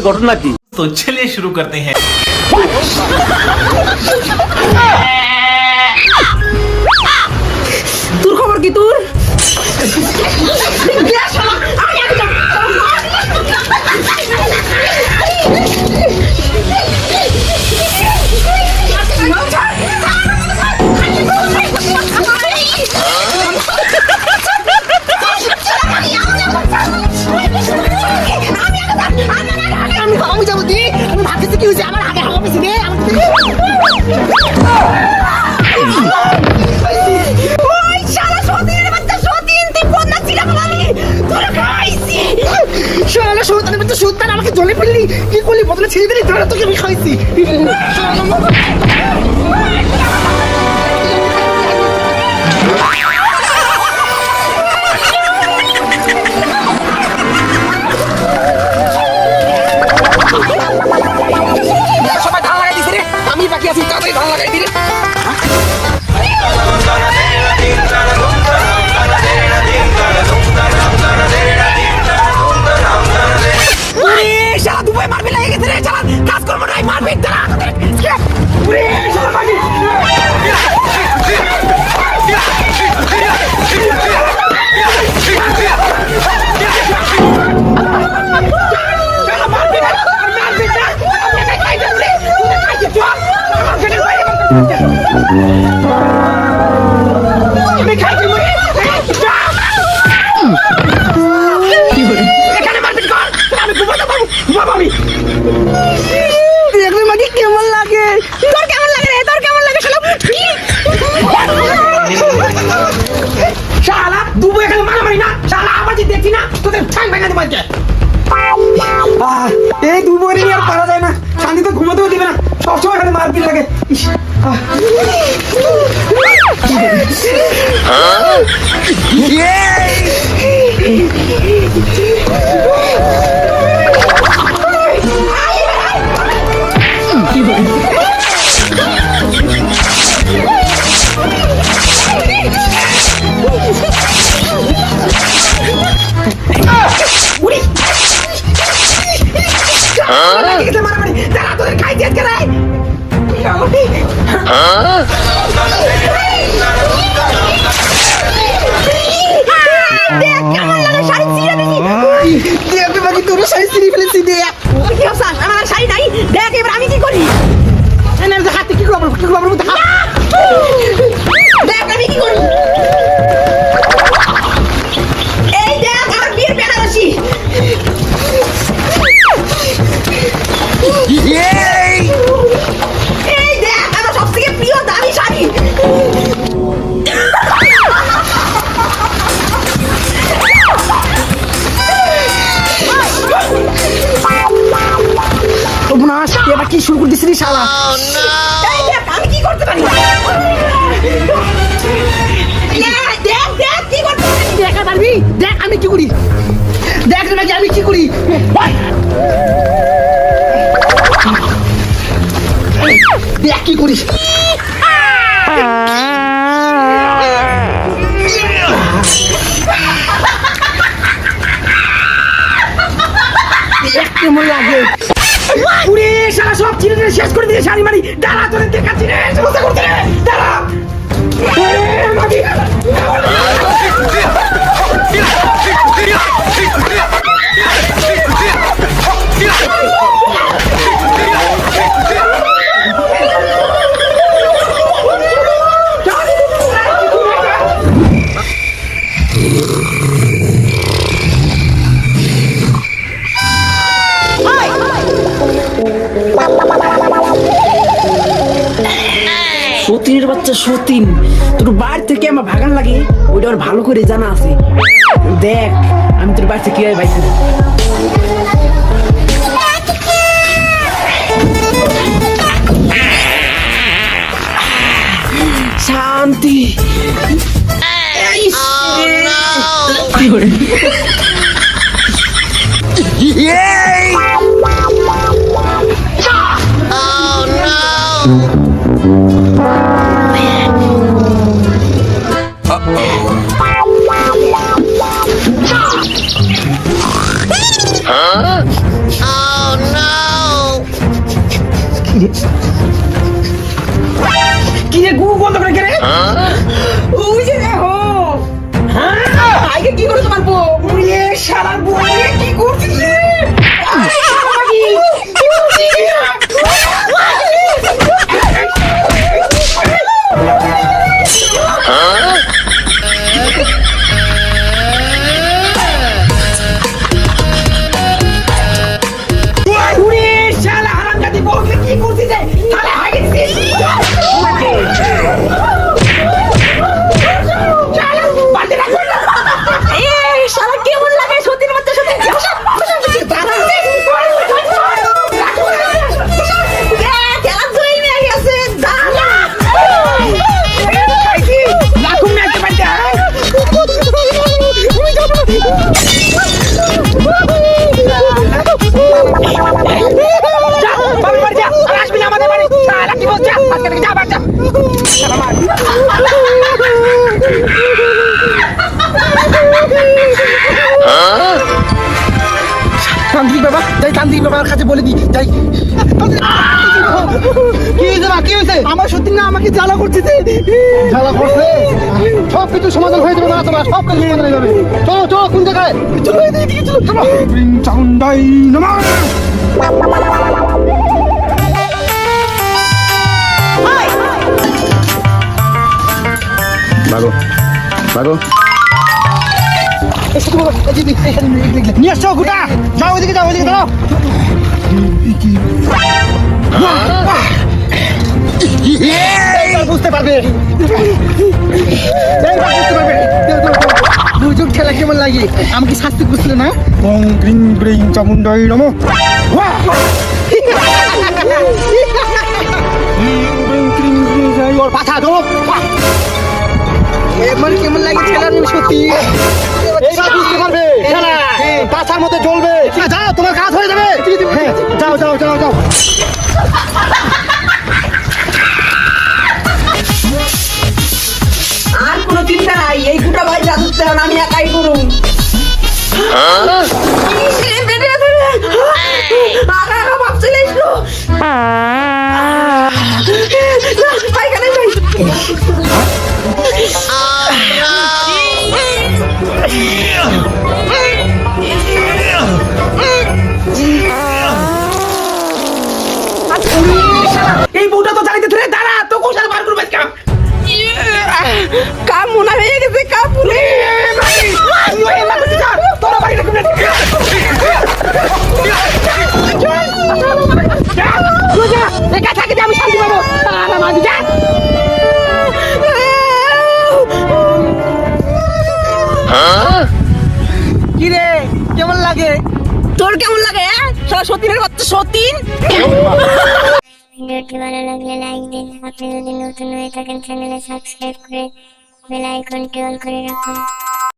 ঘটনা কি? तो चलिए शुरू करते हैं। তোর খবর কি তোর? আমি যাবো দি, আমি ভাবতেছি কি হয়েছে আমার আগে হাওয়া পেয়েছি রে। ওই শালা সতীনের বাচ্চা সতীন, তুই বন্যা ছিলা বলালি তোরা খাইছি। শালা সতীনের বাচ্চা সতীন আমাকে জলে ফেললি, কি করলি বদলে ছেড়ে দিলি, তোরা তোকে আমি খাইছি। সবাই ধান লাগাই দিছে রে, আমি বাকি আছি, তাড়াতাড়ি ধান লাগাই দিরে। শালা দুবাই মারবি লেগে গেছে রে, শালা কাজ করবো নাই, মারবি দাঁড়া। শালা মারবি কেমন লাগে? তোর কেমন লাগে রে? তোর কেমন লাগে শালা দুবো এখানে মারামারি না, শালা আবার যে দেখছি না তোদের ঠাং ভেঙে দেবো আজকে। এই দুবো নিয়ে আর পারা যায় না, শান্তিতে ঘুমাতেও দিবে না, সবসময় এখানে মারপিট লাগে। আমি কি করি? হাতে কি করবো? কি করবো? দেখ আমি কি করি? এই দেখ আমার বিয়ের বেনারসি। এই দেখ আমার সবথেকে প্রিয় দামি শাড়ি। এবার কি শুরু করে দিছিস শালা? এই দেখ আমি কি করতে পারি? দেখ দেখ কি করতে পারি, দেখা পারবি? দেখ আমি কি করি, দেখ নাকি আমি কি করি। দেখ কি করিস। দেখ কেমন লাগে। পুরে শালা সব চিনে শেষ করে দিয়ে শাড়ি মারি, দাঁড়া তোরে দেখাচ্ছি রে, সমস্যা করতে রে, দাঁড়া। সতীনের বাচ্চা সতীন, তোর বাড়ি থেকে আমার ভাগান লাগে ওইটা আমার ভালো করে জানা আছে। দেখ আমি তোর বাড়ি থেকে কিভাবে বাইক শান্তি। Oh no! কি রে গু বন্ধ করে রে ওই যে দেখো আগে কি করে তোমার বউ ওরে শালা বউ রে কি করছিস রে ওরে শালা হারামজাদি বউ রে কি করছিস রে শালা আগে শালা কেমন লাগে সত্যি মধ্যে সত্যি কান্দি বাবা যাই কান্দি বাবার কাছে বলে দি যাই কি হয়েছে কি হয়েছে আমার সত্যি না আমাকে জ্বালা করছে জ্বালা করছে সব কিছু সমাধান হয়ে যাবে না তোমার সব কিছু সমাধান হয়ে যাবে চলো চলো কোন জায়গায় চলো এদিকে চলো চলো চাউন্ডাই নমঃ ভাগো ভাগো নিয়ে আসছো গোটা যাও ওইদিকে দাঁড়াও বুঝতে পারবে দুজন খেলা কেমন লাগে আমাকে শাস্তি বুঝলে না ওং গ্রিং গ্রিং চামুন্ডাই নমঃ ওর পাছা ধো এবার কেমন লাগে খেলার সত্যি এইবার বুঝতে পারবে খেলা পাছার মধ্যে জ্বলবে যাও তোমার কাজ হয়ে যাবে হ্যাঁ, যাও যাও যাও যাও আর কোনো চিন্তা নাই এই গোটা ভাই রাজত্ব আমি একাই করুন পাইখানে যাই এই বউটা তো জানিতে ধরে দাঁড়া তো কোথায় বার করবে কাম মনে হয়ে গেছে কাপুরে তোরা বাড়ি একা থাকে আমি শান্তি পাবো কি রে কেমন লাগে তোর কেমন লাগে সতীনের বাচ্চা সতীন ভিডিওটি ভালো লাগলে লাইক দিন। আপনি যদি নতুন হয়ে থাকেন চ্যানেলে সাবস্ক্রাইব করে বেল আইকনটি অন করে রাখুন।